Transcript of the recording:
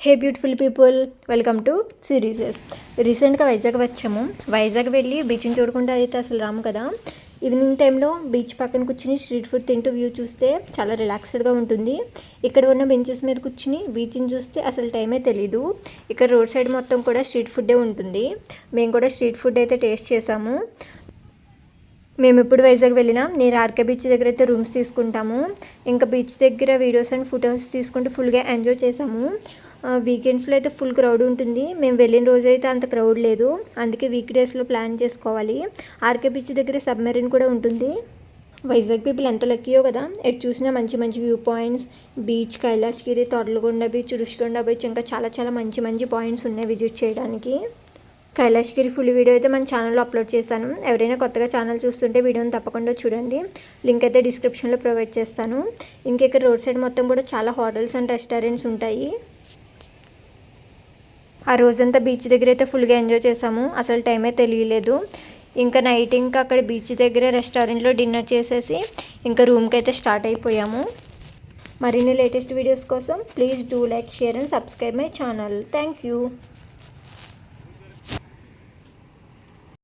Hey beautiful people, welcome to series. రీసెంట్గా వైజాగ్ వచ్చాము. వైజాగ్ వెళ్ళి బీచ్ని చూడకుండా అయితే అసలు రాము కదా. ఈవినింగ్ టైంలో బీచ్ పక్కన కూర్చుని స్ట్రీట్ ఫుడ్ తింటూ వ్యూ చూస్తే చాలా రిలాక్స్డ్గా ఉంటుంది. ఇక్కడ ఉన్న బెంచెస్ మీద కూర్చుని బీచ్ని చూస్తే అసలు టైమే తెలీదు. ఇక్కడ రోడ్ సైడ్ మొత్తం కూడా స్ట్రీట్ ఫుడ్డే ఉంటుంది. మేము కూడా స్ట్రీట్ ఫుడ్ అయితే టేస్ట్ చేసాము. మేము ఎప్పుడు వైజాగ్ వెళ్ళినా నేను ఆర్కే బీచ్ దగ్గర అయితే రూమ్స్ తీసుకుంటాము. ఇంకా బీచ్ దగ్గర వీడియోస్ అండ్ ఫొటోస్ తీసుకుంటూ ఫుల్గా ఎంజాయ్ చేసాము. వీకెండ్స్లో అయితే ఫుల్ క్రౌడ్ ఉంటుంది. మేము వెళ్ళిన రోజు అయితే అంత క్రౌడ్ లేదు, అందుకే వీక్ డేస్లో ప్లాన్ చేసుకోవాలి. ఆర్కే బీచ్ దగ్గర సబ్మెరీన్ కూడా ఉంటుంది. వైజాగ్ పీపుల్ ఎంత లక్కీయో కదా, ఎటు చూసినా మంచి మంచి view points, beach, Kailasagiri, Thotlakonda beach, Rushikonda beach, ఇంకా చాలా చాలా మంచి మంచి పాయింట్స్ ఉన్నాయి విజిట్ చేయడానికి. కైలాసగిరి ఫుల్ వీడియో అయితే మన ఛానల్లో అప్లోడ్ చేశాను. ఎవరైనా కొత్తగా ఛానల్ చూస్తుంటే వీడియోని తప్పకుండా చూడండి. లింక్ అయితే డిస్క్రిప్షన్లో ప్రొవైడ్ చేస్తాను. ఇంకా ఇక్కడ రోడ్ సైడ్ మొత్తం కూడా చాలా హోటల్స్ అండ్ రెస్టారెంట్స్ ఉంటాయి. ఆ రోజంతా బీచ్ దగ్గర అయితే ఫుల్గా ఎంజాయ్ చేసాము. అసలు టైమే తెలియలేదు. ఇంకా నైట్ ఇంకా అక్కడ బీచ్ దగ్గర రెస్టారెంట్లో డిన్నర్ చేసేసి ఇంకా రూమ్కి అయితే స్టార్ట్ అయిపోయాము. మరిన్ని లేటెస్ట్ వీడియోస్ కోసం please do like, share and subscribe my channel. Thank you.